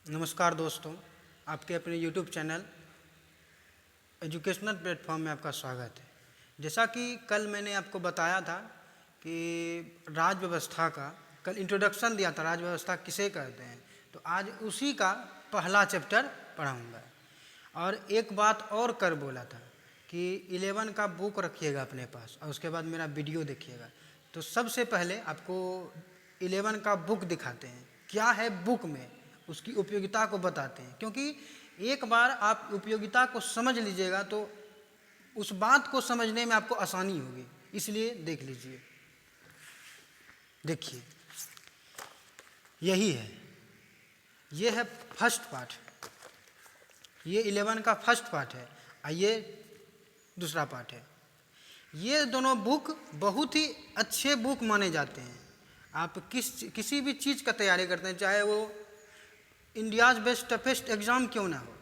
नमस्कार दोस्तों, आपके अपने YouTube चैनल एजुकेशनल प्लेटफॉर्म में आपका स्वागत है। जैसा कि कल मैंने आपको बताया था कि राज्य व्यवस्था का कल इंट्रोडक्शन दिया था, राज्य व्यवस्था किसे कहते हैं, तो आज उसी का पहला चैप्टर पढ़ाऊँगा। और एक बात और कर बोला था कि 11 का बुक रखिएगा अपने पास और उसके बाद मेरा वीडियो देखिएगा। तो सबसे पहले आपको 11 का बुक दिखाते हैं, क्या है बुक में, उसकी उपयोगिता को बताते हैं। क्योंकि एक बार आप उपयोगिता को समझ लीजिएगा तो उस बात को समझने में आपको आसानी होगी, इसलिए देख लीजिए। देखिए, यही है, ये है फर्स्ट पार्ट, ये 11 का फर्स्ट पार्ट है और ये दूसरा पार्ट है। ये दोनों बुक बहुत ही अच्छे बुक माने जाते हैं। आप किसी भी चीज़ का तैयारी करते हैं, चाहे वो इंडियाज़ बेस्ट टफेस्ट एग्ज़ाम क्यों ना हो,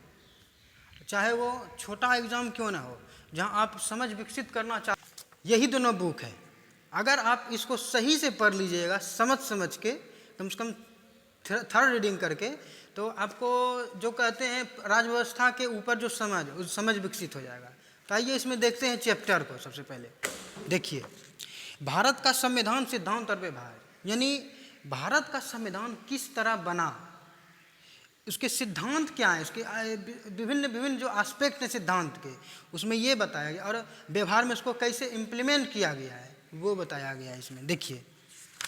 चाहे वो छोटा एग्ज़ाम क्यों ना हो, जहां आप समझ विकसित करना चाहते, यही दोनों बुक है। अगर आप इसको सही से पढ़ लीजिएगा, समझ के कम से कम थर्ड रीडिंग करके, तो आपको जो कहते हैं राज्य व्यवस्था के ऊपर जो समझ विकसित हो जाएगा। तो आइए इसमें देखते हैं चैप्टर को। सबसे पहले देखिए, भारत का संविधान सिद्धांत और व्यवहार, यानी भारत का संविधान किस तरह बना, उसके सिद्धांत क्या हैं, उसके विभिन्न जो एस्पेक्ट हैं सिद्धांत के, उसमें ये बताया गया, और व्यवहार में उसको कैसे इम्प्लीमेंट किया गया है वो बताया गया है इसमें। देखिए,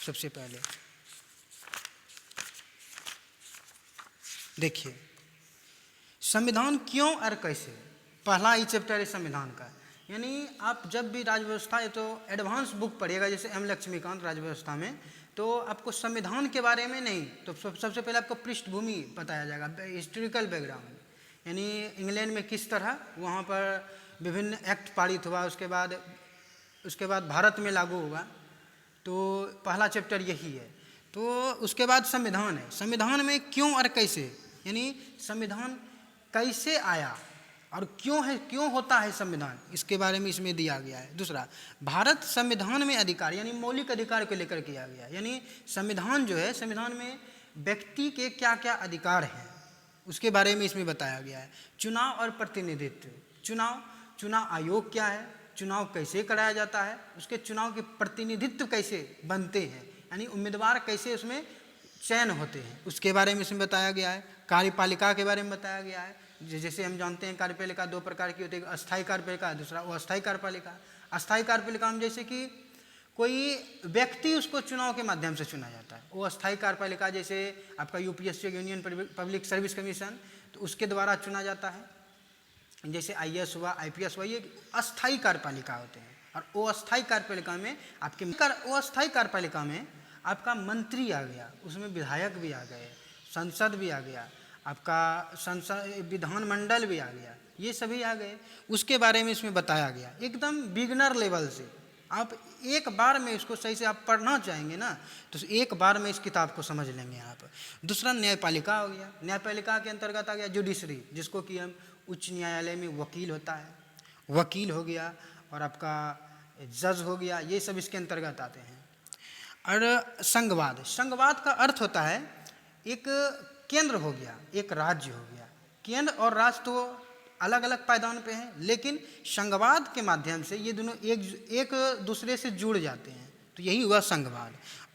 सबसे पहले देखिए संविधान क्यों और कैसे, पहला ही चैप्टर है संविधान का। यानी आप जब भी राज्य व्यवस्था, ये तो एडवांस बुक पढ़िएगा, जैसे एम लक्ष्मीकांत राज्य व्यवस्था में, तो आपको संविधान के बारे में नहीं, तो सबसे पहले आपको पृष्ठभूमि बताया जाएगा, हिस्टोरिकल बैकग्राउंड, यानी इंग्लैंड में किस तरह वहाँ पर विभिन्न एक्ट पारित हुआ, उसके बाद भारत में लागू हुआ। तो पहला चैप्टर यही है। तो उसके बाद संविधान है, संविधान में क्यों और कैसे, यानी संविधान कैसे आया और क्यों है, क्यों होता है संविधान, इसके बारे में इसमें दिया गया है। दूसरा, भारत संविधान में अधिकार, यानी मौलिक अधिकार को लेकर किया गया, यानी संविधान जो है, संविधान में व्यक्ति के क्या क्या अधिकार हैं उसके बारे में इसमें बताया गया है। चुनाव और प्रतिनिधित्व, चुनाव आयोग क्या है, चुनाव कैसे कराया जाता है, उसके चुनाव के प्रतिनिधित्व कैसे बनते हैं, यानी उम्मीदवार कैसे उसमें चयन होते हैं, उसके बारे में इसमें बताया गया है। कार्यपालिका के बारे में बताया गया है। जैसे हम जानते हैं कार्यपालिका दो प्रकार की होती है, अस्थायी कार्यपालिका, दूसरा अस्थायी कार्यपालिका। अस्थायी कार्यपालिका में जैसे कि कोई व्यक्ति उसको चुनाव के माध्यम से चुना जाता है, वो अस्थायी कार्यपालिका, जैसे आपका UPSC union public service commission, तो उसके द्वारा चुना जाता है। जैसे आईएएस हुआ, आईपीएस हुआ, ये अस्थायी कार्यपालिका होते हैं। और वो अस्थायी कार्यपालिका में आपका मंत्री आ गया, उसमें विधायक भी आ गए, संसद भी आ गया, आपका संसद विधानमंडल भी आ गया, ये सभी आ गए। उसके बारे में इसमें बताया गया, एकदम बिगनर लेवल से। आप एक बार में इसको सही से आप पढ़ना चाहेंगे ना, तो एक बार में इस किताब को समझ लेंगे आप। दूसरा न्यायपालिका हो गया, न्यायपालिका के अंतर्गत आ गया जुडिशरी, जिसको कि हम उच्च न्यायालय में वकील होता है, वकील हो गया, और आपका जज हो गया, ये सब इसके अंतर्गत आते हैं। और संघवाद का अर्थ होता है एक केंद्र हो गया, एक राज्य हो गया। केंद्र और राज्य तो अलग अलग पायदान पे हैं, लेकिन संघवाद के माध्यम से ये दोनों एक दूसरे से जुड़ जाते हैं, तो यही हुआ संघवाद।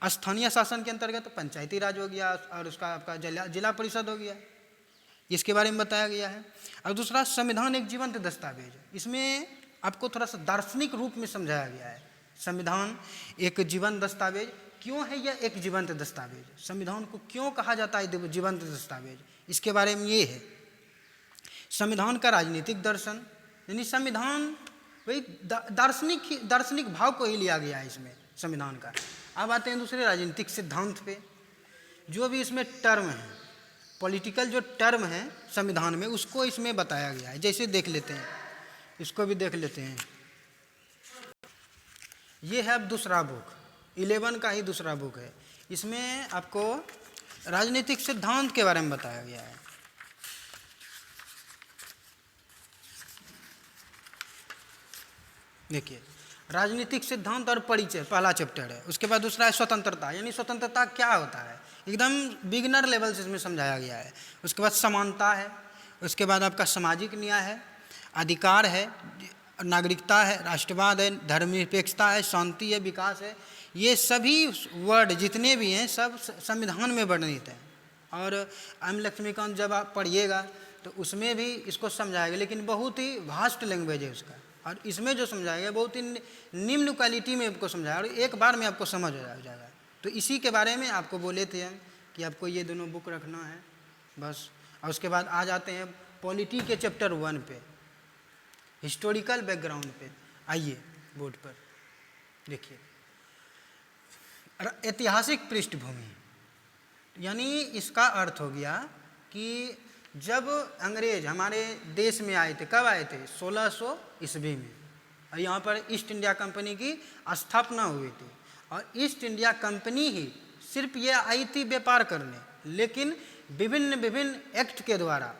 स्थानीय शासन के अंतर्गत पंचायती राज हो गया, और उसका आपका जिला परिषद हो गया, इसके बारे में बताया गया है। और दूसरा, संविधान एक जीवंत दस्तावेज, इसमें आपको थोड़ा सा दार्शनिक रूप में समझाया गया है। संविधान एक जीवंत दस्तावेज क्यों है, यह एक जीवंत दस्तावेज, संविधान को क्यों कहा जाता है जीवंत दस्तावेज, इसके बारे में ये है। संविधान का राजनीतिक दर्शन, यानी संविधान वही दार्शनिक भाव को ही लिया गया है इसमें संविधान का। अब आते हैं दूसरे राजनीतिक सिद्धांत पे, जो भी इसमें टर्म है, पॉलिटिकल जो टर्म है संविधान में, उसको इसमें बताया गया है। जैसे देख लेते हैं, इसको भी देख लेते हैं। ये है अब दूसरा बुक, 11 का ही दूसरा बुक है। इसमें आपको राजनीतिक सिद्धांत के बारे में बताया गया है। देखिए, राजनीतिक सिद्धांत और परिचय पहला चैप्टर है। उसके बाद दूसरा है स्वतंत्रता, यानी स्वतंत्रता क्या होता है, एकदम बिगिनर लेवल से इसमें समझाया गया है। उसके बाद समानता है, उसके बाद आपका सामाजिक न्याय है, अधिकार है, नागरिकता है, राष्ट्रवाद है, धर्मनिरपेक्षता है, शांति है, विकास है। ये सभी वर्ड जितने भी हैं सब संविधान में वर्णित हैं। और एम लक्ष्मीकांत जब आप पढ़िएगा तो उसमें भी इसको समझाएगा, लेकिन बहुत ही वास्ट लैंग्वेज है उसका। और इसमें जो समझाएगा बहुत ही निम्न क्वालिटी में आपको समझाएगा और एक बार में आपको समझ आ जाएगा। तो इसी के बारे में आपको बोले थे हम कि आपको ये दोनों बुक रखना है बस। और उसके बाद आ जाते हैं पॉलिटी के चैप्टर 1 पे, हिस्टोरिकल बैकग्राउंड पे। आइए बोर्ड पर देखिए, ऐतिहासिक पृष्ठभूमि, यानी इसका अर्थ हो गया कि जब अंग्रेज हमारे देश में आए थे, कब आए थे? 1600 ईस्वी में। और यहाँ पर ईस्ट इंडिया कंपनी की स्थापना हुई थी। और ईस्ट इंडिया कंपनी ही सिर्फ ये आई थी व्यापार करने, लेकिन विभिन्न विभिन्न एक्ट के द्वारा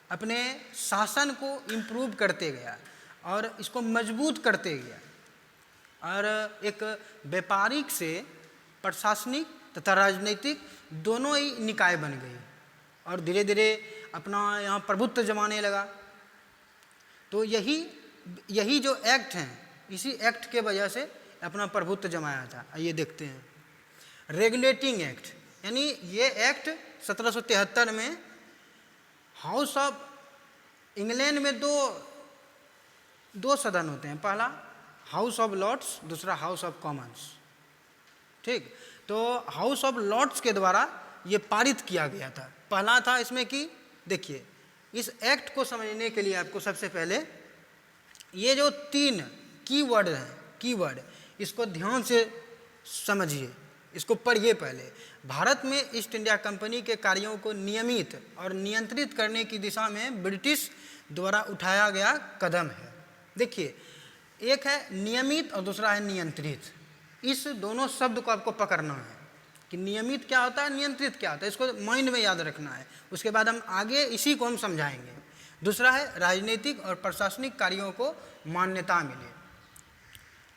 अपने शासन को इम्प्रूव करते गया और इसको मजबूत करते गया। और एक व्यापारिक से प्रशासनिक तथा राजनीतिक दोनों ही निकाय बन गई और धीरे धीरे अपना यहाँ प्रभुत्व जमाने लगा। तो यही जो एक्ट हैं, इसी एक्ट के वजह से अपना प्रभुत्व जमाया था। आइए देखते हैं, रेगुलेटिंग एक्ट, यानी ये एक्ट 1773 में हाउस ऑफ इंग्लैंड में दो सदन होते हैं, पहला हाउस ऑफ लॉर्ड्स, दूसरा हाउस ऑफ कॉमन्स। ठीक, तो हाउस ऑफ लॉर्ड्स के द्वारा ये पारित किया गया था। पहला था इसमें कि देखिए, इस एक्ट को समझने के लिए आपको सबसे पहले ये जो 3 कीवर्ड हैं, कीवर्ड, इसको ध्यान से समझिए, इसको पढ़िए पहले। भारत में ईस्ट इंडिया कंपनी के कार्यों को नियमित और नियंत्रित करने की दिशा में ब्रिटिश द्वारा उठाया गया कदम है। देखिए, एक है नियमित और दूसरा है नियंत्रित। इस दोनों शब्द को आपको पकड़ना है कि नियमित क्या होता है, नियंत्रित क्या होता है, इसको माइंड में याद रखना है। उसके बाद हम आगे इसी को हम समझाएंगे। दूसरा है राजनीतिक और प्रशासनिक कार्यों को मान्यता मिले।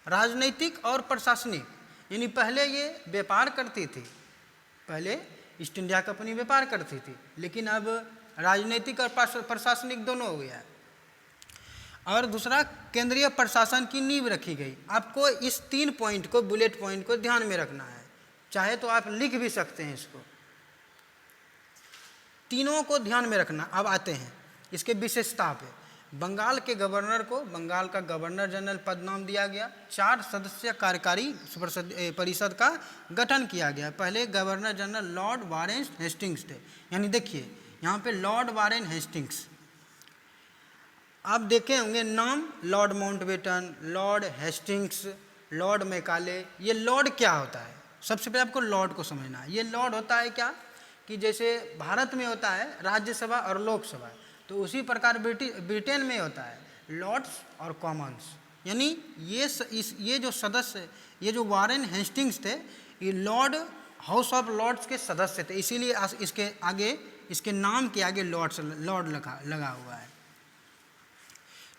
राजनीतिक और प्रशासनिक, यानी पहले ये व्यापार करती थी, पहले ईस्ट इंडिया कंपनी व्यापार करती थी, लेकिन अब राजनीतिक और प्रशासनिक दोनों हो गया। और दूसरा, केंद्रीय प्रशासन की नींव रखी गई। आपको इस 3 पॉइंट को, बुलेट पॉइंट को ध्यान में रखना है, चाहे तो आप लिख भी सकते हैं इसको, तीनों को ध्यान में रखना। अब आते हैं इसके विशेषता पे। बंगाल के गवर्नर को बंगाल का गवर्नर जनरल पद नाम दिया गया। 4 सदस्य कार्यकारी परिषद का गठन किया गया। पहले governor general Lord Warren Hastings थे, यानी देखिए यहाँ पे लॉर्ड वारेन हेस्टिंग्स, आप देखे होंगे नाम, Lord Mountbatten, Lord Hastings, Lord Macaulay. ये लॉर्ड क्या होता है? सबसे पहले आपको लॉर्ड को समझना है। ये लॉर्ड होता है क्या कि जैसे भारत में होता है राज्यसभा और लोकसभा, तो उसी प्रकार ब्रिटेन में होता है लॉर्ड्स और कॉमन्स। यानी ये जो सदस्य, ये जो वारेन हेस्टिंग्स थे, ये लॉर्ड, हाउस ऑफ लॉर्ड्स के सदस्य थे, इसीलिए इसके आगे, इसके नाम के आगे लॉर्ड लगा हुआ है।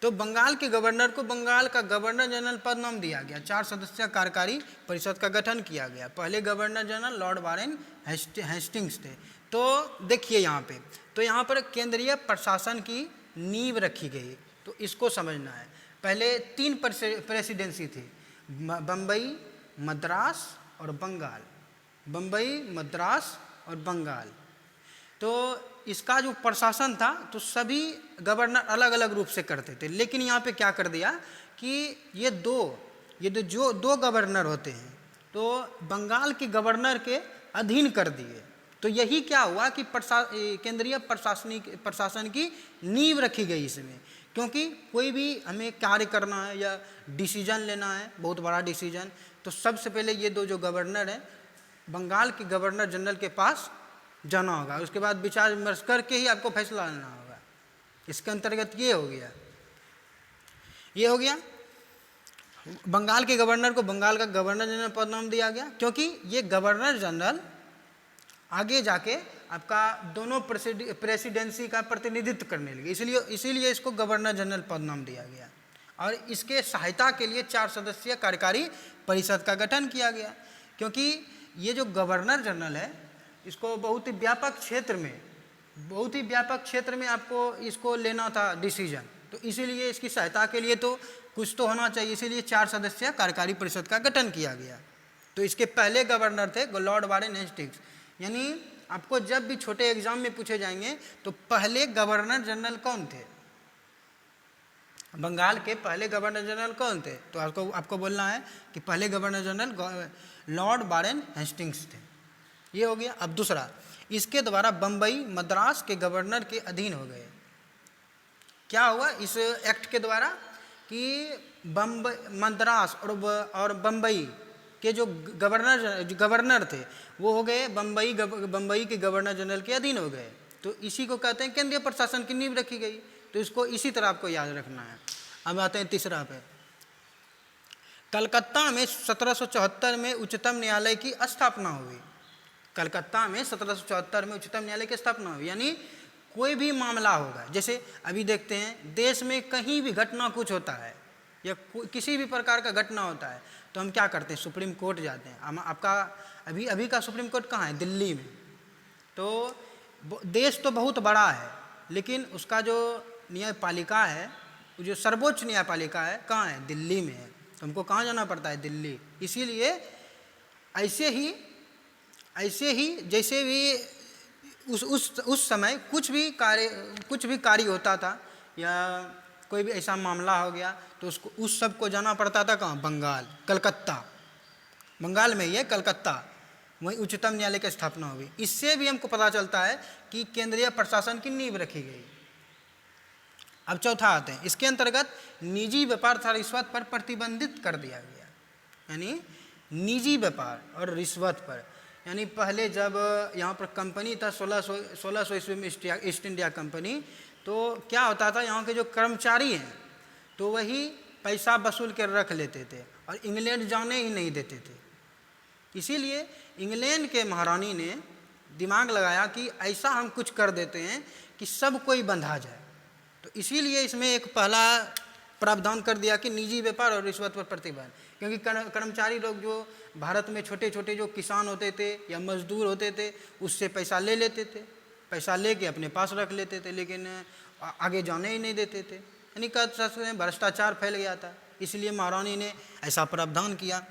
तो बंगाल के गवर्नर को बंगाल का गवर्नर जनरल पद नाम दिया गया। 4 सदस्य कार्यकारी परिषद का गठन किया गया। पहले governor general Lord Warren Hastings थे। तो देखिए यहाँ पे, तो यहाँ पर केंद्रीय प्रशासन की नींव रखी गई, तो इसको समझना है। पहले 3 प्रेसिडेंसी थी, बम्बई, मद्रास और बंगाल। बम्बई, मद्रास और बंगाल। तो इसका जो प्रशासन था, तो सभी गवर्नर अलग अलग रूप से करते थे, लेकिन यहाँ पे क्या कर दिया कि ये जो 2 गवर्नर होते हैं, तो बंगाल के गवर्नर के अधीन कर दिए। तो यही क्या हुआ कि केंद्रीय प्रशासन की नींव रखी गई इसमें, क्योंकि कोई भी हमें कार्य करना है या डिसीजन लेना है, बहुत बड़ा डिसीजन, तो सबसे पहले ये 2 जो गवर्नर हैं, बंगाल के गवर्नर जनरल के पास जाना होगा। उसके बाद विचार विमर्श करके ही आपको फैसला लेना होगा। इसके अंतर्गत ये हो गया बंगाल के गवर्नर को बंगाल का गवर्नर जनरल पद नाम दिया गया, क्योंकि ये गवर्नर जनरल आगे जाके आपका दोनों प्रेसिडेंसी का प्रतिनिधित्व करने लगे, इसीलिए इसको गवर्नर जनरल पद नाम दिया गया। और इसके सहायता के लिए 4 सदस्यीय कार्यकारी परिषद का गठन किया गया, क्योंकि ये जो गवर्नर जनरल है, इसको बहुत ही व्यापक क्षेत्र में आपको इसको लेना था डिसीजन, तो इसीलिए इसकी सहायता के लिए तो कुछ तो होना चाहिए, इसीलिए 4 सदस्यीय कार्यकारी परिषद का गठन किया गया। तो इसके पहले गवर्नर थे लॉर्ड वारेन हेस्टिंग्स। यानी आपको जब भी छोटे एग्जाम में पूछे जाएंगे तो पहले गवर्नर जनरल कौन थे, बंगाल के पहले गवर्नर जनरल कौन थे, तो आपको बोलना है कि पहले governor general Lord Warren Hastings थे। ये हो गया। अब दूसरा, इसके द्वारा बम्बई मद्रास के गवर्नर के अधीन हो गए। क्या हुआ इस एक्ट के द्वारा कि मद्रास और बम्बई के जो गवर्नर थे वो हो गए बम्बई के गवर्नर जनरल के अधीन हो गए। तो इसी को कहते हैं केंद्रीय प्रशासन की नींव रखी गई। तो इसको इसी तरह आपको याद रखना है। अब आते हैं तीसरा पे। कलकत्ता में 1774 में उच्चतम न्यायालय की स्थापना हुई। कलकत्ता में 1774 में उच्चतम न्यायालय की स्थापना हुई। यानी कोई भी मामला होगा, जैसे अभी देखते हैं देश में कहीं भी घटना कुछ होता है या किसी भी प्रकार का घटना होता है तो हम क्या करते हैं, सुप्रीम कोर्ट जाते हैं। आपका अभी का सुप्रीम कोर्ट कहाँ है, दिल्ली में। तो देश तो बहुत बड़ा है लेकिन उसका जो न्यायपालिका है, जो सर्वोच्च न्यायपालिका है, कहाँ है, दिल्ली में है। तो हमको कहाँ जाना पड़ता है, दिल्ली। इसीलिए ऐसे ही जैसे भी उस समय कुछ भी कार्य होता था या कोई भी ऐसा मामला हो गया तो उसको उस सब को जाना पड़ता था कहाँ, बंगाल, कलकत्ता। बंगाल में ही है कलकत्ता, वहीं उच्चतम न्यायालय की स्थापना हुई। इससे भी हमको पता चलता है कि केंद्रीय प्रशासन की नींव रखी गई। अब चौथा आते हैं, इसके अंतर्गत निजी व्यापार तथा रिश्वत पर प्रतिबंधित कर दिया गया। यानी निजी व्यापार और रिश्वत पर, यानी पहले जब यहाँ पर कंपनी था 1600 ईस्वी में ईस्ट इंडिया कंपनी, तो क्या होता था, यहाँ के जो कर्मचारी हैं तो वही पैसा वसूल कर रख लेते थे और इंग्लैंड जाने ही नहीं देते थे। इसीलिए इंग्लैंड के महारानी ने दिमाग लगाया कि ऐसा हम कुछ कर देते हैं कि सब कोई बंधा जाए। तो इसीलिए इसमें एक पहला प्रावधान कर दिया कि निजी व्यापार और रिश्वत पर प्रतिबंध। क्योंकि कर्मचारी लोग जो भारत में छोटे छोटे जो किसान होते थे या मजदूर होते थे उससे पैसा ले लेते थे, पैसा लेके अपने पास रख लेते थे, लेकिन आगे जाने ही नहीं देते थे। यानी कह सकते हैं भ्रष्टाचार फैल गया था, इसलिए महारानी ने ऐसा प्रावधान किया।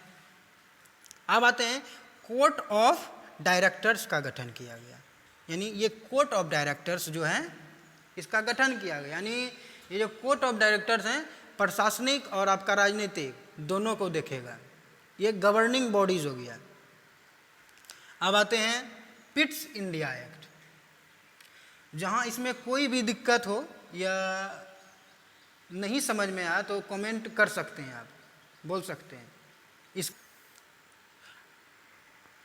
अब आते हैं कोर्ट ऑफ डायरेक्टर्स का गठन किया गया। यानी ये कोर्ट ऑफ डायरेक्टर्स जो है इसका गठन किया गया। यानी ये जो कोर्ट ऑफ डायरेक्टर्स हैं प्रशासनिक और आपका राजनीतिक दोनों को देखेगा। ये गवर्निंग बॉडीज हो गया। अब आते हैं पिट्स इंडिया एक्ट। जहाँ इसमें कोई भी दिक्कत हो या नहीं समझ में आया तो कमेंट कर सकते हैं, आप बोल सकते हैं।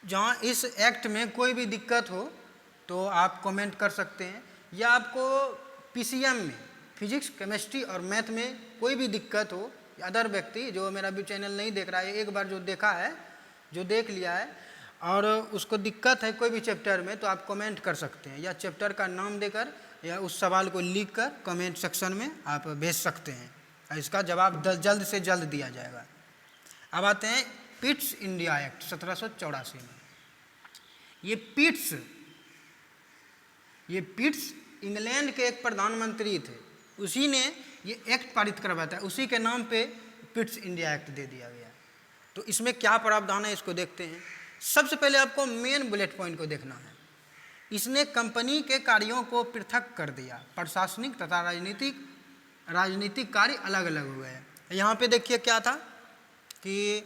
जहाँ इस एक्ट में कोई भी दिक्कत हो तो आप कमेंट कर सकते हैं, या आपको पीसीएम में फिजिक्स, केमिस्ट्री और मैथ में कोई भी दिक्कत हो, अदर व्यक्ति जो मेरा भी चैनल नहीं देख रहा है, एक बार जो देखा है, जो देख लिया है और उसको दिक्कत है कोई भी चैप्टर में, तो आप कमेंट कर सकते हैं, या चैप्टर का नाम देकर या उस सवाल को लिख कर कमेंट सेक्शन में आप भेज सकते हैं और इसका जवाब जल्द से जल्द दिया जाएगा। अब आते हैं पिट्स इंडिया एक्ट 1784 में। ये पिट्स इंग्लैंड के एक प्रधानमंत्री थे, उसी ने ये एक्ट पारित करवाया था, उसी के नाम पे पिट्स इंडिया एक्ट दे दिया गया। तो इसमें क्या प्रावधान है इसको देखते हैं। सबसे पहले आपको मेन बुलेट पॉइंट को देखना है। इसने कंपनी के कार्यों को पृथक कर दिया, प्रशासनिक तथा राजनीतिक कार्य अलग अलग हो गए। यहाँ पे देखिए क्या था कि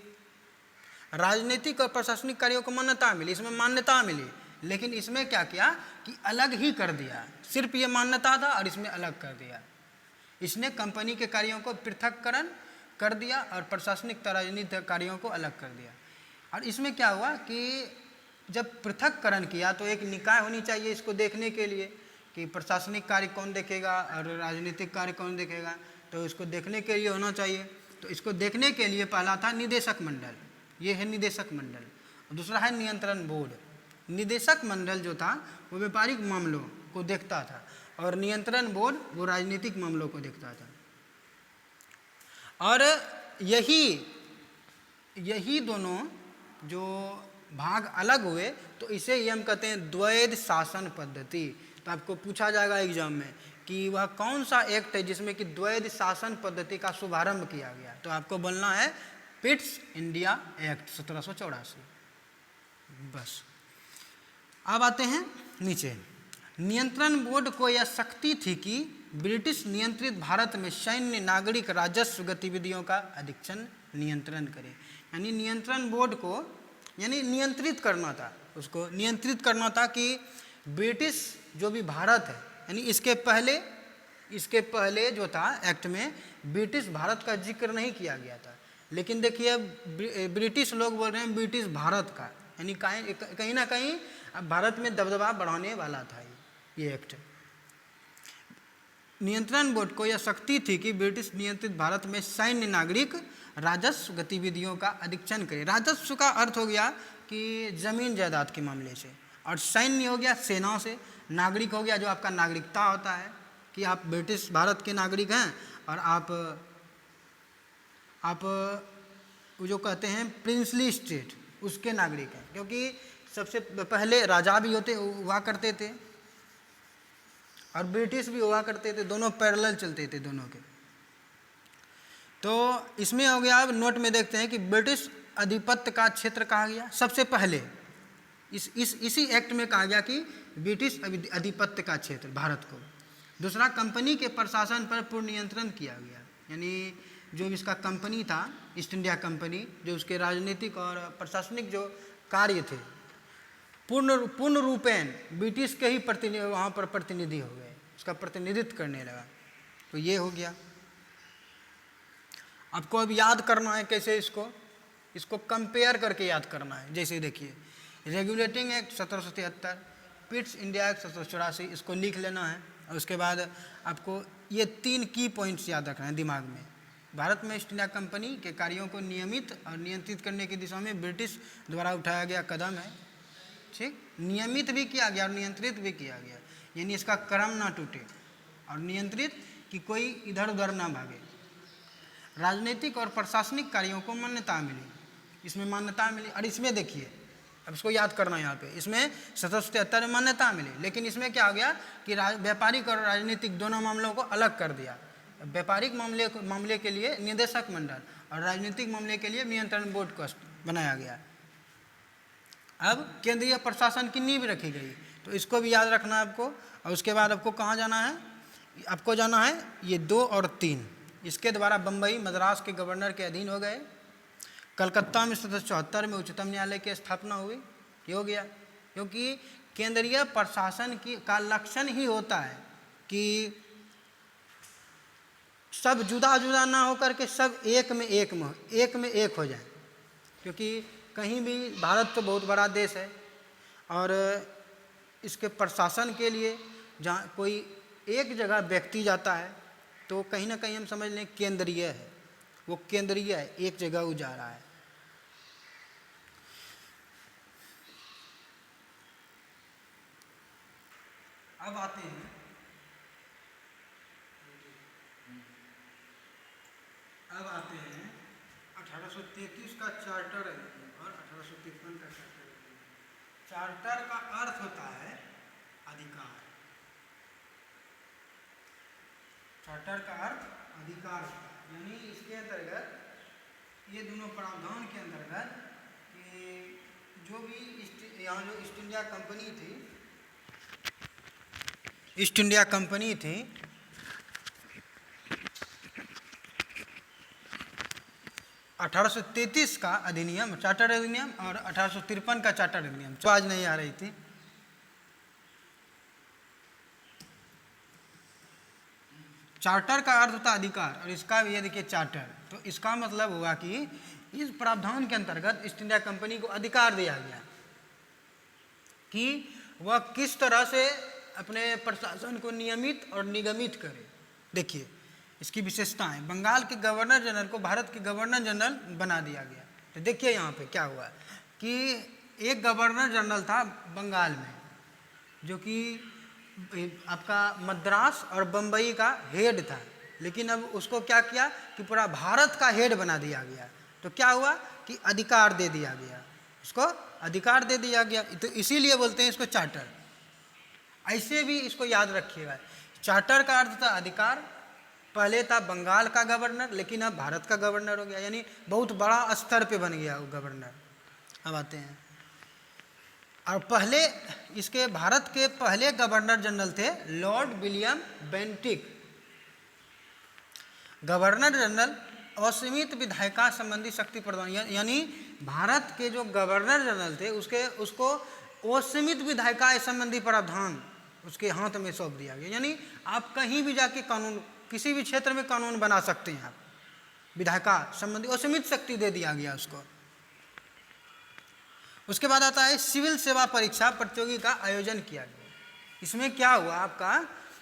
राजनीतिक और प्रशासनिक कार्यों को मान्यता मिली, इसमें मान्यता मिली, लेकिन इसमें क्या किया कि अलग ही कर दिया। सिर्फ ये मान्यता था और इसमें अलग कर दिया। इसने कंपनी के कार्यों को पृथककरण कर दिया और प्रशासनिक तथा राजनीतिक कार्यों को अलग कर दिया। और इसमें क्या हुआ कि जब पृथककरण किया तो एक निकाय होनी चाहिए इसको देखने के लिए कि प्रशासनिक कार्य कौन देखेगा और राजनीतिक कार्य कौन देखेगा, तो इसको देखने के लिए होना चाहिए। तो इसको देखने के लिए पहला था निदेशक मंडल, ये है निदेशक मंडल। और दूसरा है नियंत्रण बोर्ड। निदेशक मंडल जो था वो व्यापारिक मामलों को देखता था और नियंत्रण बोर्ड वो राजनीतिक मामलों को देखता था। और यही दोनों जो भाग अलग हुए तो इसे ही हम कहते हैं द्वैध शासन पद्धति। तो आपको पूछा जाएगा एग्जाम में कि वह कौन सा एक्ट है जिसमें कि द्वैध शासन पद्धति का शुभारंभ किया गया, तो आपको बोलना है पिट्स इंडिया एक्ट 1784। बस अब आते हैं नीचे। नियंत्रण बोर्ड को यह शक्ति थी कि ब्रिटिश नियंत्रित भारत में सैन्य, नागरिक, राजस्व गतिविधियों का अधिक्षण नियंत्रण करे। यानी नियंत्रण बोर्ड को यानी नियंत्रित करना था, उसको नियंत्रित करना था कि ब्रिटिश जो भी भारत है, यानी इसके पहले जो था एक्ट में ब्रिटिश भारत का जिक्र नहीं किया गया था, लेकिन देखिए अब ब्रिटिश लोग बोल रहे हैं ब्रिटिश भारत का, यानी कहीं ना कहीं अब भारत में दबदबा बढ़ाने वाला था ये एक्ट। नियंत्रण बोर्ड को यह शक्ति थी कि ब्रिटिश नियंत्रित भारत में सैन्य, नागरिक, राजस्व गतिविधियों का अधिक्षण करे। राजस्व का अर्थ हो गया कि जमीन जायदाद के मामले से, और सैन्य हो गया सेना से, नागरिक हो गया जो आपका नागरिकता होता है कि आप ब्रिटिश भारत के नागरिक हैं और आप जो कहते हैं प्रिंसली स्टेट उसके नागरिक हैं, क्योंकि सबसे पहले राजा भी हुआ करते थे और ब्रिटिश भी हुआ करते थे, दोनों पैरेलल चलते थे दोनों के। तो इसमें हो गया, अब नोट में देखते हैं कि ब्रिटिश आधिपत्य का क्षेत्र कहा गया सबसे पहले, इसी एक्ट में कहा गया कि ब्रिटिश आधिपत्य का क्षेत्र भारत को। दूसरा, कंपनी के प्रशासन पर पूर्ण नियंत्रण किया गया, यानी जो इसका कंपनी था ईस्ट इंडिया कंपनी, जो उसके राजनीतिक और प्रशासनिक जो कार्य थे पूर्ण रूपेण ब्रिटिश के ही वहाँ पर प्रतिनिधि हो गए, उसका प्रतिनिधित्व करने लगा। तो ये हो गया। आपको अब याद करना है कैसे, इसको कंपेयर करके याद करना है। जैसे देखिए, regulating act 1773, Pitt's India act 1784, इसको लिख लेना है। और उसके बाद आपको ये 3 की पॉइंट्स याद रखना है दिमाग में। भारत में ईस्ट इंडिया कंपनी के कार्यों को नियमित और नियंत्रित करने की दिशा में ब्रिटिश द्वारा उठाया गया कदम है। ठीक, नियमित भी किया गया और नियंत्रित भी किया गया, यानी इसका क्रम ना टूटे, और नियंत्रित कि कोई इधर उधर ना भागे। राजनीतिक और प्रशासनिक कार्यों को मान्यता मिली, इसमें मान्यता मिली। और इसमें देखिए, अब इसको याद करना यहाँ पे, इसमें 1773 में मान्यता मिली, लेकिन इसमें क्या हो गया कि व्यापारिक और राजनीतिक दोनों मामलों को अलग कर दिया। व्यापारिक मामले के लिए निदेशक मंडल और राजनीतिक मामले के लिए नियंत्रण बोर्ड को बनाया गया। अब केंद्रीय प्रशासन की नींव रखी गई, तो इसको भी याद रखना है आपको। और उसके बाद आपको कहाँ जाना है, आपको जाना है ये 2 और 3, इसके द्वारा बम्बई मद्रास के गवर्नर के अधीन हो गए। कलकत्ता में 1774 में उच्चतम न्यायालय की स्थापना हुई, ये हो गया। क्योंकि केंद्रीय प्रशासन का लक्षण ही होता है कि सब जुदा जुदा ना होकर के सब एक में एक हो जाए। क्योंकि कहीं भी भारत तो बहुत बड़ा देश है और इसके प्रशासन के लिए जहाँ कोई एक जगह व्यक्ति जाता है तो कहीं ना कहीं हम समझ लें केंद्रीय है, वो केंद्रीय है, एक जगह वो जा रहा है। अब आते हैं 1833 का चार्टर और 1853 का चार्टर। चार्टर का अर्थ होता है अधिकार, चार्टर का अर्थ अधिकार होता है। यानी इसके अंतर्गत ये दोनों प्रावधान के अंतर्गत कि जो भी यहाँ जो ईस्ट इंडिया कंपनी थी, ईस्ट इंडिया कंपनी थी, अठारह का अधिनियम, चार्टर अधिनियम, और 1853 का चार्टर अधिनियम, आज नहीं आ रही थी। चार्टर का अर्थ होता अधिकार और इसका भी ये देखिए चार्टर, तो इसका मतलब हुआ कि इस प्रावधान के अंतर्गत ईस्ट इंडिया कंपनी को अधिकार दिया गया कि वह किस तरह से अपने प्रशासन को नियमित और निगमित करे। देखिए इसकी विशेषताएं, बंगाल के गवर्नर जनरल को भारत के गवर्नर जनरल बना दिया गया। तो देखिए यहाँ पे क्या हुआ कि एक गवर्नर जनरल था बंगाल में जो कि आपका मद्रास और बम्बई का हेड था, लेकिन अब उसको क्या किया कि पूरा भारत का हेड बना दिया गया। तो क्या हुआ कि अधिकार दे दिया गया, उसको अधिकार दे दिया गया, तो इसीलिए बोलते हैं इसको चार्टर। ऐसे भी इसको याद रखिएगा, चार्टर का अर्थ था अधिकार। पहले था बंगाल का गवर्नर, लेकिन अब भारत का गवर्नर हो गया, यानी बहुत बड़ा स्तर पे बन गया वो गवर्नर। अब आते हैं, और पहले इसके भारत के पहले गवर्नर जनरल थे Lord William Bentinck. Governor general असीमित विधायिका संबंधी शक्ति प्रदान, यानी भारत के जो गवर्नर जनरल थे उसको असीमित विधायिका संबंधी प्रावधान उसके हाथ में सौंप दिया गया, यानी आप कहीं भी जाके कानून, किसी भी क्षेत्र में कानून बना सकते हैं आप, विधायिका संबंधी असीमित शक्ति दे दिया गया उसको। उसके बाद आता है सिविल सेवा परीक्षा प्रतियोगिता का आयोजन किया गया। इसमें क्या हुआ आपका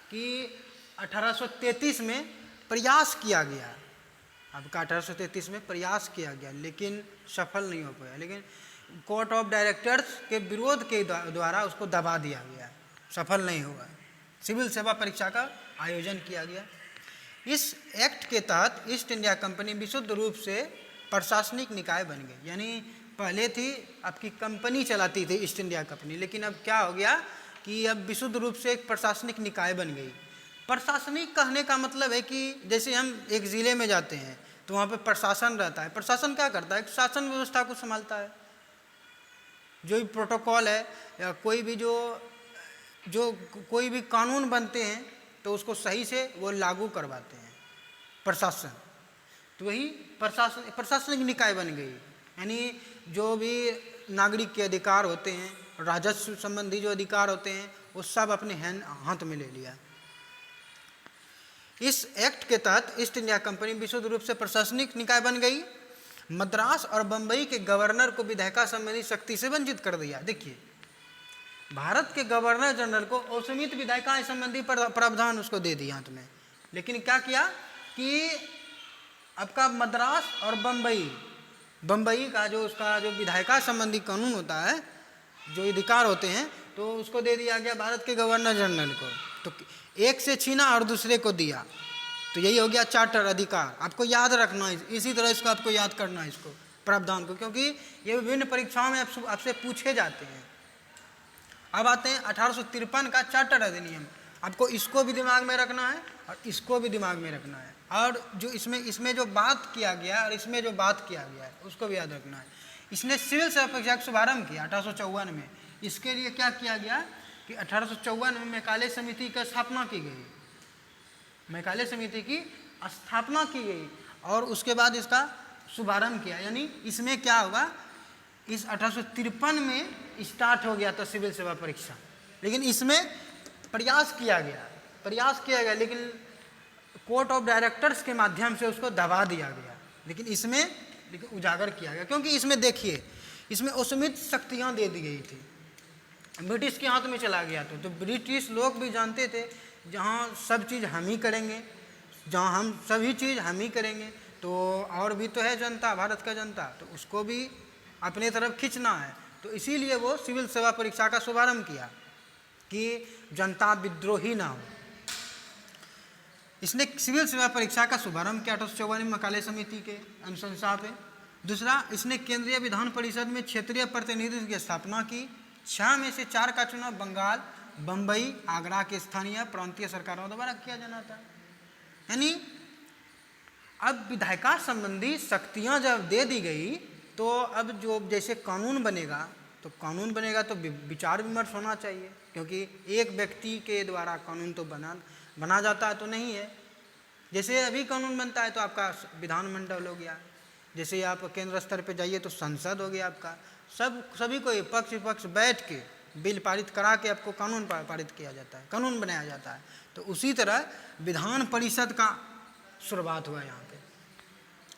कि 1833 में प्रयास किया गया, आपका 1833 में प्रयास किया गया, लेकिन सफल नहीं हो पाया। लेकिन कोर्ट ऑफ डायरेक्टर्स के विरोध के द्वारा उसको दबा दिया गया, सफल नहीं हुआ। सिविल सेवा परीक्षा का आयोजन किया गया। इस एक्ट के तहत ईस्ट इंडिया कंपनी विशुद्ध रूप से प्रशासनिक निकाय बन गई, यानी पहले थी आपकी कंपनी चलाती थी ईस्ट इंडिया कंपनी, लेकिन अब क्या हो गया कि अब विशुद्ध रूप से एक प्रशासनिक निकाय बन गई। प्रशासनिक कहने का मतलब है कि जैसे हम एक ज़िले में जाते हैं तो वहाँ पे प्रशासन रहता है। प्रशासन क्या करता है? शासन व्यवस्था को संभालता है। जो भी प्रोटोकॉल है या कोई भी जो कोई भी कानून बनते हैं तो उसको सही से वो लागू करवाते हैं प्रशासन। तो वही प्रशासनिक निकाय बन गई, यानी जो भी नागरिक के अधिकार होते हैं, राजस्व संबंधी जो अधिकार होते हैं, वो सब अपने हाथ में ले लिया। इस एक्ट के तहत ईस्ट इंडिया कंपनी विशुद्ध रूप से प्रशासनिक निकाय बन गई। मद्रास और बंबई के गवर्नर को विधायिका संबंधी शक्ति से वंचित कर दिया। देखिए, भारत के गवर्नर जनरल को असीमित विधायिका संबंधी प्रावधान उसको दे दिया हाथ में, लेकिन क्या किया कि आपका मद्रास और बंबई का जो उसका जो विधायिका संबंधी कानून होता है, जो अधिकार होते हैं, तो उसको दे दिया गया भारत के गवर्नर जनरल को। तो एक से छीना और दूसरे को दिया, तो यही हो गया चार्टर अधिकार। आपको याद रखना है, इसी तरह इसको आपको याद करना है, इसको प्रावधान को, क्योंकि ये विभिन्न परीक्षाओं में आपसे पूछे जाते हैं। अब आते हैं 1853 का चार्टर अधिनियम। आपको इसको भी दिमाग में रखना है और इसको भी दिमाग में रखना है, और जो इसमें जो बात किया गया और इसमें जो बात किया गया है उसको भी याद रखना है। इसने सिविल सेवा परीक्षा का शुभारंभ किया 1854 में। इसके लिए क्या किया गया कि 1854 में मैकाले समिति की स्थापना की गई, मैकाले समिति की स्थापना की गई, और उसके बाद इसका शुभारंभ किया। यानी इसमें क्या होगा, इस 1853 में स्टार्ट हो गया था सिविल सेवा परीक्षा, लेकिन इसमें प्रयास किया गया, लेकिन कोर्ट ऑफ डायरेक्टर्स के माध्यम से उसको दबा दिया गया। लेकिन उजागर किया गया, क्योंकि इसमें देखिए, इसमें असीमित शक्तियाँ दे दी गई थी, ब्रिटिश के हाथ में चला गया। तो ब्रिटिश लोग भी जानते थे जहाँ सब चीज़ हम ही करेंगे, जहाँ हम सभी चीज़ हम ही करेंगे, तो और भी तो है जनता, भारत का जनता, तो उसको भी अपने तरफ खींचना है। तो इसीलिए वो सिविल सेवा परीक्षा का शुभारंभ किया कि जनता विद्रोही ना हो। इसने सिविल सेवा परीक्षा का शुभारंभ किया 1854 में मैकाले समिति के अनुशंसा पे। दूसरा, इसने केंद्रीय विधान परिषद में क्षेत्रीय प्रतिनिधित्व की स्थापना की। 6 में से 4 का चुनाव बंगाल, बंबई, आगरा के स्थानीय प्रांतीय सरकारों द्वारा किया जाना था। यानी अब विधायिका संबंधी शक्तियां जब दे दी गई, तो अब जो जैसे कानून बनेगा तो विचार विमर्श होना चाहिए, क्योंकि एक व्यक्ति के द्वारा कानून तो बना जाता है तो नहीं है। जैसे अभी कानून बनता है तो आपका विधानमंडल हो गया, जैसे आप केंद्र स्तर पे जाइए तो संसद हो गया आपका, सभी को पक्ष विपक्ष बैठ के बिल पारित करा के आपको कानून पारित किया जाता है, कानून बनाया जाता है। तो उसी तरह विधान परिषद का शुरुआत हुआ यहाँ पे,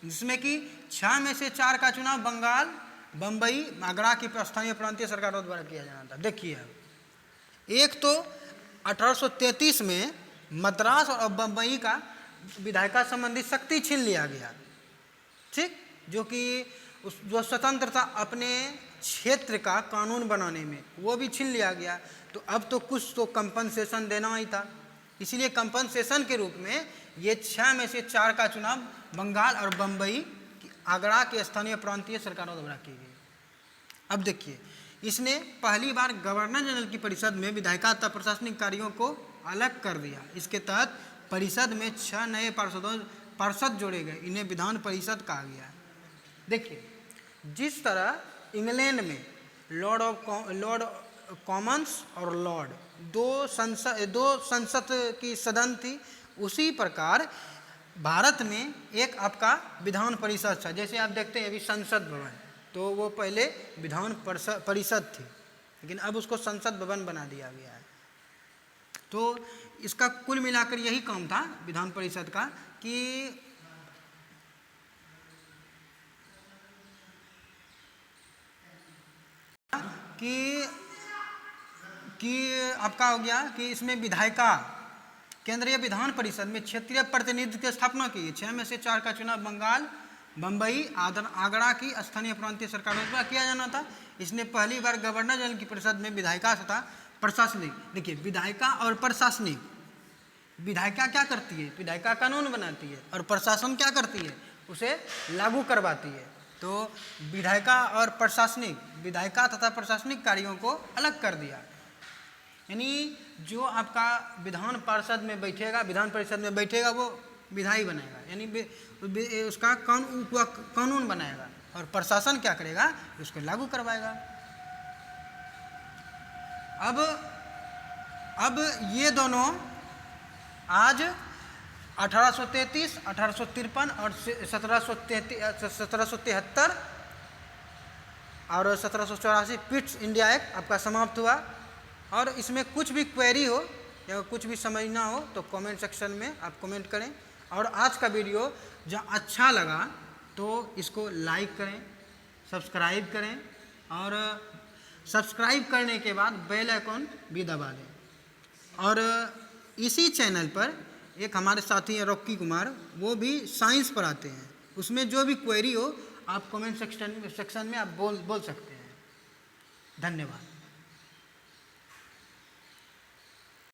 जिसमें कि 6 में से 4 का चुनाव बंगाल, बंबई, आगरा की स्थानीय प्रांतीय सरकारों द्वारा किया जाना था। देखिए, एक तो 1833 में मद्रास और बंबई का विधायिका संबंधी शक्ति छीन लिया गया, ठीक, जो स्वतंत्र था अपने क्षेत्र का कानून बनाने में, वो भी छीन लिया गया। तो अब तो कुछ तो कंपनसेशन देना ही था, इसीलिए कंपनसेशन के रूप में ये 6 में से 4 का चुनाव बंगाल और बंबई, आगरा के स्थानीय प्रांतीय सरकारों द्वारा की गई। अब देखिए, इसने पहली बार गवर्नर जनरल की परिषद में विधायिका तथा प्रशासनिक कार्यों को अलग कर दिया। इसके तहत परिषद में 6 नए पार्षद जोड़े गए, इन्हें विधान परिषद कहा गया। देखिए, जिस तरह इंग्लैंड में लॉर्ड कॉमन्स और लॉर्ड दो संसद की सदन थी, उसी प्रकार भारत में एक आपका विधान परिषद था। जैसे आप देखते हैं अभी संसद भवन, तो वो पहले विधान परिषद थी, लेकिन अब उसको संसद भवन बना दिया गया है। तो इसका कुल मिलाकर यही काम था विधान परिषद का कि आपका हो गया कि इसमें विधायिका केंद्रीय विधान परिषद में क्षेत्रीय प्रतिनिधि की स्थापना की। 6 में से 4 का चुनाव बंगाल, बम्बई, आगरा की स्थानीय प्रांतीय सरकारों द्वारा किया जाना था। इसने पहली बार गवर्नर जनरल की परिषद में विधायिका तथा प्रशासनिक, देखिए विधायिका और प्रशासनिक, विधायिका क्या करती है? विधायिका कानून बनाती है, और प्रशासन क्या करती है? उसे लागू करवाती है। तो विधायिका और प्रशासनिक, विधायिका तथा प्रशासनिक कार्यों को अलग कर दिया। यानी जो आपका विधान परिषद में बैठेगा वो विधायी बनेगा, यानी उसका कानून बनाएगा, और प्रशासन क्या करेगा? उसको लागू करवाएगा। अब ये दोनों आज 1833, 1853 और 1773 और 1784 पिट्स इंडिया एक्ट आपका समाप्त हुआ। और इसमें कुछ भी क्वेरी हो या कुछ भी समझना हो तो कमेंट सेक्शन में आप कमेंट करें। और आज का वीडियो जो अच्छा लगा तो इसको लाइक करें, सब्सक्राइब करें, और सब्सक्राइब करने के बाद बेल आइकन भी दबा दें। और इसी चैनल पर एक हमारे साथी हैं रॉकी कुमार, वो भी साइंस पढ़ाते हैं। उसमें जो भी क्वेरी हो आप कमेंट सेक्शन में आप बोल सकते हैं। धन्यवाद।